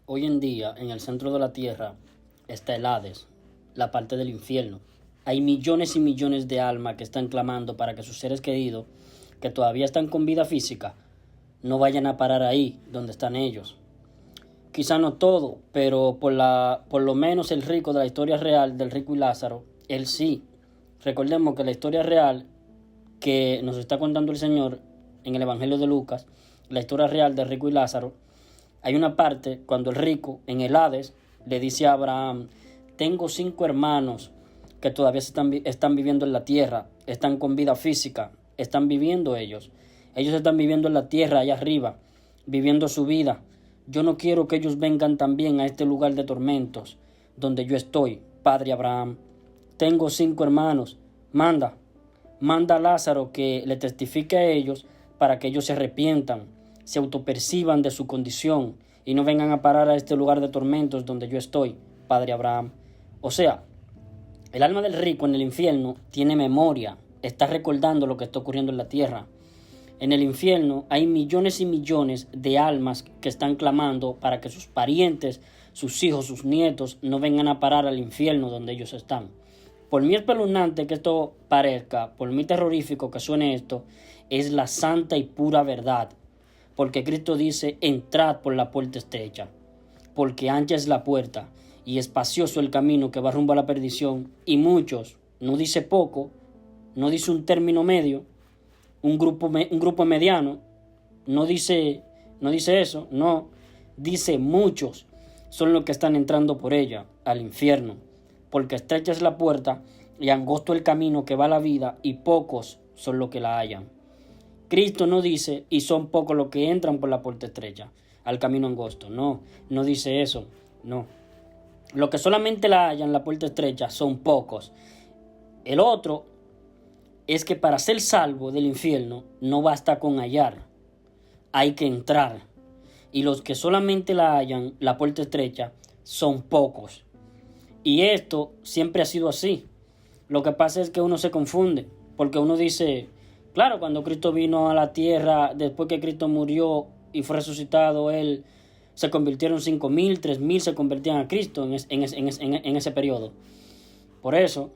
Hoy en día, en el centro de la tierra, está el Hades, la parte del infierno. Hay millones y millones de almas que están clamando para que sus seres queridos, que todavía están con vida física, no vayan a parar ahí donde están ellos. Quizá no todo, pero por lo menos el rico de la historia real del rico y Lázaro, él sí. Recordemos que la historia real que nos está contando el Señor en el Evangelio de Lucas, la historia real de rico y Lázaro, hay una parte cuando el rico en el Hades le dice a Abraham: tengo 5 hermanos que todavía están viviendo en la tierra, están con vida física, están viviendo ellos están viviendo en la tierra allá arriba, viviendo su vida. Yo no quiero que ellos vengan también a este lugar de tormentos donde yo estoy, padre Abraham. Tengo 5 hermanos, manda a Lázaro que le testifique a ellos para que ellos se arrepientan, se autoperciban de su condición y no vengan a parar a este lugar de tormentos donde yo estoy, padre Abraham. O sea, el alma del rico en el infierno tiene memoria, está recordando lo que está ocurriendo en la tierra. En el infierno hay millones y millones de almas que están clamando para que sus parientes, sus hijos, sus nietos no vengan a parar al infierno donde ellos están. Por muy espeluznante que esto parezca, por muy terrorífico que suene esto, es la santa y pura verdad. Porque Cristo dice: entrad por la puerta estrecha, porque ancha es la puerta y espacioso el camino que va rumbo a la perdición, y muchos, no dice poco, no dice un término medio, un grupo mediano, no dice eso, no, dice muchos son los que están entrando por ella al infierno, porque estrecha es la puerta y angosto el camino que va a la vida, y pocos son los que la hallan. Cristo no dice: y son pocos los que entran por la puerta estrecha al camino angosto. No dice eso, no. Los que solamente la hallan, la puerta estrecha, son pocos. El otro es que para ser salvo del infierno no basta con hallar, hay que entrar. Y los que solamente la hallan, la puerta estrecha, son pocos. Y esto siempre ha sido así. Lo que pasa es que uno se confunde, porque uno dice: claro, cuando Cristo vino a la tierra, después que Cristo murió y fue resucitado, Él se convirtieron 5,000, 3,000 se convertían a Cristo en ese periodo. Por eso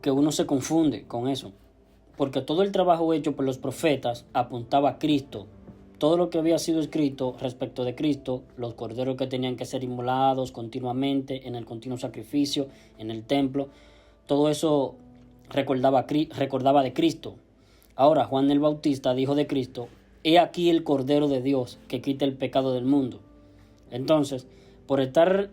que uno se confunde con eso, porque todo el trabajo hecho por los profetas apuntaba a Cristo. Todo lo que había sido escrito respecto de Cristo, los corderos que tenían que ser inmolados continuamente en el continuo sacrificio, en el templo, todo eso recordaba de Cristo. Ahora Juan el Bautista dijo de Cristo: he aquí el Cordero de Dios que quita el pecado del mundo. Entonces, por estar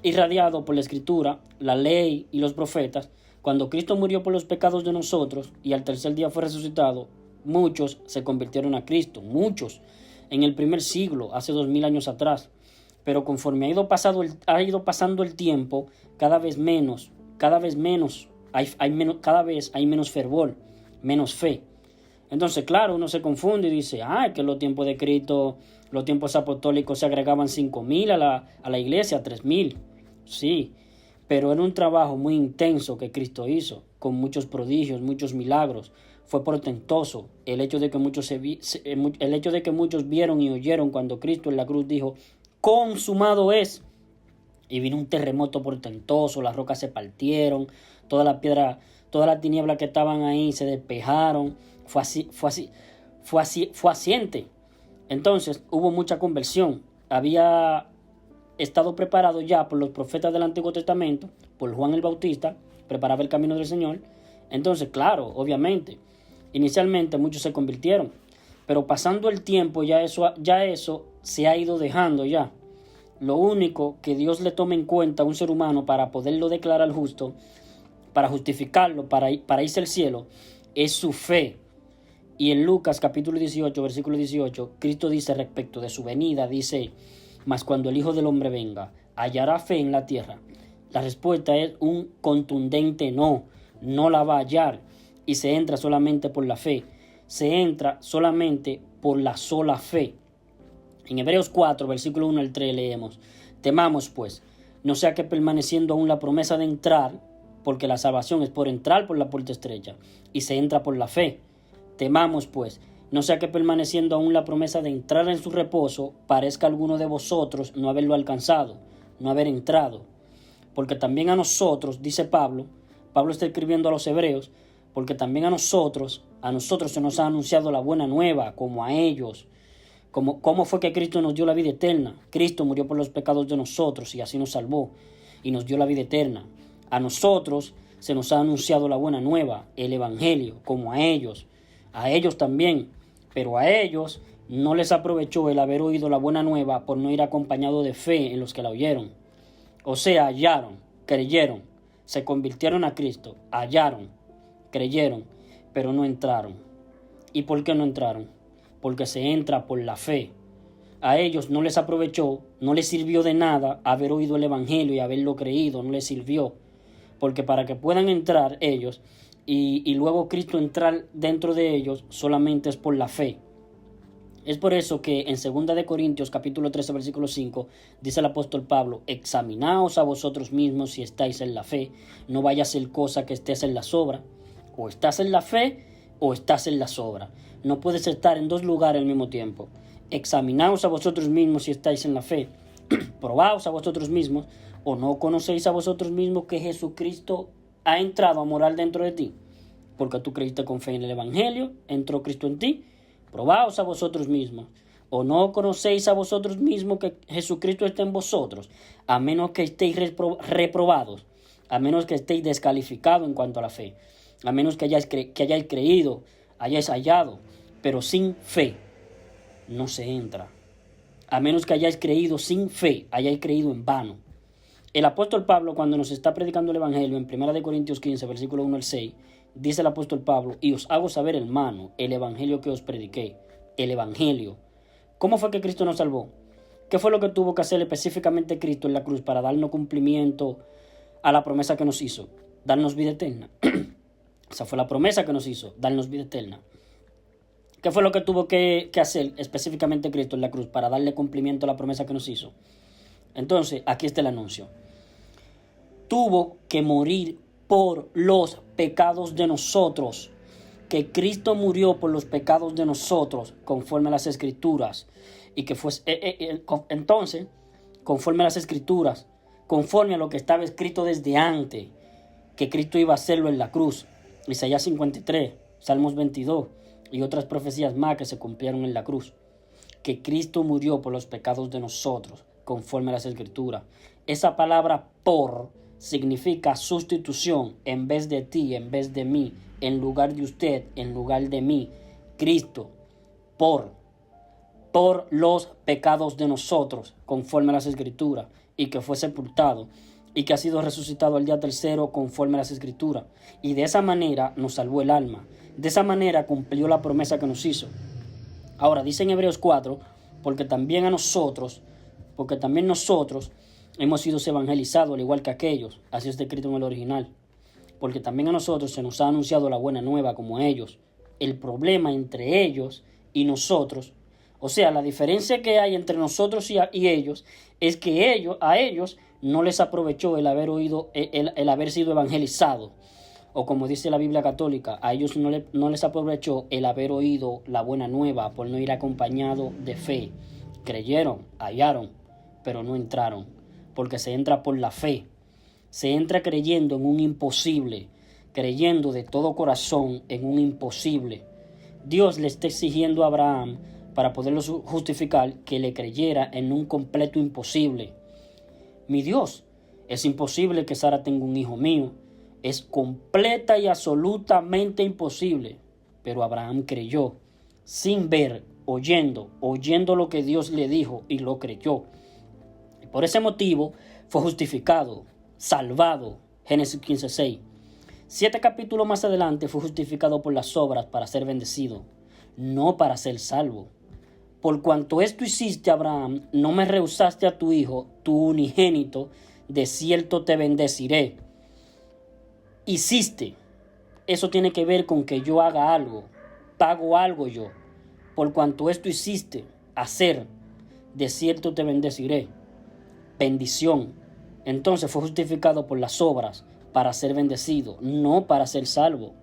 irradiado por la Escritura, la ley y los profetas, cuando Cristo murió por los pecados de nosotros y al tercer día fue resucitado, muchos se convirtieron a Cristo, muchos, en el primer siglo, hace 2000 años atrás. Pero conforme ha ido pasando el tiempo, cada vez hay menos fervor, menos fe. Entonces, claro, uno se confunde y dice: que los tiempos de Cristo, los tiempos apostólicos se agregaban 5,000 a la iglesia, 3,000. Sí, pero era un trabajo muy intenso que Cristo hizo, con muchos prodigios, muchos milagros. Fue portentoso el hecho de que muchos vieron y oyeron cuando Cristo en la cruz dijo: consumado es. Y vino un terremoto portentoso, las rocas se partieron, toda la piedra, todas las tinieblas que estaban ahí se despejaron. Fue asiente. Entonces hubo mucha conversión. Había estado preparado ya por los profetas del Antiguo Testamento, por Juan el Bautista, preparaba el camino del Señor. Entonces, claro, obviamente, inicialmente muchos se convirtieron, pero pasando el tiempo ya eso se ha ido dejando ya. Lo único que Dios le toma en cuenta a un ser humano para poderlo declarar justo, para justificarlo, para irse al cielo, es su fe. Y en Lucas capítulo 18, versículo 18, Cristo dice respecto de su venida, dice: mas cuando el Hijo del Hombre venga, ¿hallará fe en la tierra? La respuesta es un contundente no la va a hallar. Y se entra solamente por la fe, se entra solamente por la sola fe. En Hebreos 4, versículo 1 al 3 leemos: temamos pues, no sea que permaneciendo aún la promesa de entrar, porque la salvación es por entrar por la puerta estrecha, y se entra por la fe. Temamos pues No sea que permaneciendo aún la promesa de entrar en su reposo, parezca a alguno de vosotros no haberlo alcanzado, no haber entrado. Porque también a nosotros, dice Pablo está escribiendo a los hebreos, porque también a nosotros se nos ha anunciado la buena nueva, como a ellos. ¿Cómo fue que Cristo nos dio la vida eterna? Cristo murió por los pecados de nosotros y así nos salvó y nos dio la vida eterna. A nosotros se nos ha anunciado la buena nueva, el evangelio, como a ellos también. Pero a ellos no les aprovechó el haber oído la buena nueva por no ir acompañado de fe en los que la oyeron. O sea, hallaron, creyeron, se convirtieron a Cristo, hallaron, creyeron, pero no entraron. ¿Y por qué no entraron? Porque se entra por la fe. A ellos no les aprovechó, no les sirvió de nada haber oído el evangelio y haberlo creído, no les sirvió. Porque para que puedan entrar ellos y luego Cristo entrar dentro de ellos, solamente es por la fe. Es por eso que en 2 de Corintios capítulo 13 versículo 5 dice el apóstol Pablo: examinaos a vosotros mismos si estáis en la fe, no vaya a ser cosa que estés en la sobra. O estás en la fe o estás en la sobra. No puedes estar en dos lugares al mismo tiempo. Examinaos a vosotros mismos si estáis en la fe. Probaos a vosotros mismos, o no conocéis a vosotros mismos que Jesucristo ha entrado a morar dentro de ti. Porque tú creíste con fe en el evangelio, entró Cristo en ti. Probaos a vosotros mismos, o no conocéis a vosotros mismos que Jesucristo está en vosotros, a menos que estéis reprobados, a menos que estéis descalificados en cuanto a la fe, a menos que hayáis creído, hayáis hallado, pero sin fe no se entra. A menos que hayáis creído sin fe, hayáis creído en vano. El apóstol Pablo, cuando nos está predicando el evangelio en 1 Corintios 15, versículo 1 al 6, dice el apóstol Pablo: y os hago saber, hermano, el evangelio que os prediqué. El evangelio. ¿Cómo fue que Cristo nos salvó? ¿Qué fue lo que tuvo que hacer específicamente Cristo en la cruz para darnos cumplimiento a la promesa que nos hizo? Darnos vida eterna. Esa fue la promesa que nos hizo, darnos vida eterna. ¿Qué fue lo que tuvo que hacer específicamente Cristo en la cruz para darle cumplimiento a la promesa que nos hizo? Entonces, aquí está el anuncio. Tuvo que morir por los pecados de nosotros. Que Cristo murió por los pecados de nosotros, conforme a las Escrituras. Y que fue entonces, conforme a las Escrituras, conforme a lo que estaba escrito desde antes, que Cristo iba a hacerlo en la cruz. Isaías 53, Salmos 22 y otras profecías más que se cumplieron en la cruz. Que Cristo murió por los pecados de nosotros, conforme a las Escrituras. Esa palabra por significa sustitución. En vez de ti, en vez de mí, en lugar de usted, en lugar de mí. Cristo por los pecados de nosotros, conforme a las Escrituras, y que fue sepultado y que ha sido resucitado al día tercero, conforme a las Escrituras. Y de esa manera nos salvó el alma. De esa manera cumplió la promesa que nos hizo. Ahora dice en Hebreos 4, porque también nosotros hemos sido evangelizados al igual que aquellos. Así está escrito en el original. Porque también a nosotros se nos ha anunciado la buena nueva como a ellos. El problema entre ellos y nosotros, o sea, la diferencia que hay entre nosotros y ellos, es que a ellos no les aprovechó el haber oído, el haber sido evangelizado. O como dice la Biblia católica, a ellos no les aprovechó el haber oído la buena nueva por no ir acompañado de fe. Creyeron, hallaron, pero no entraron. Porque se entra por la fe. Se entra creyendo en un imposible, creyendo de todo corazón en un imposible. Dios le está exigiendo a Abraham, para poderlo justificar, que le creyera en un completo imposible. Mi Dios, es imposible que Sara tenga un hijo mío. Es completa y absolutamente imposible. Pero Abraham creyó, sin ver, oyendo lo que Dios le dijo, y lo creyó. Y por ese motivo fue justificado, salvado. Génesis 15:6. 7 capítulos más adelante fue justificado por las obras para ser bendecido, no para ser salvo. Por cuanto esto hiciste, Abraham, no me rehusaste a tu hijo, tu unigénito, de cierto te bendeciré. Hiciste. Eso tiene que ver con que yo haga algo, pago algo yo. Por cuanto esto hiciste, hacer, de cierto te bendeciré. Bendición. Entonces fue justificado por las obras para ser bendecido, no para ser salvo.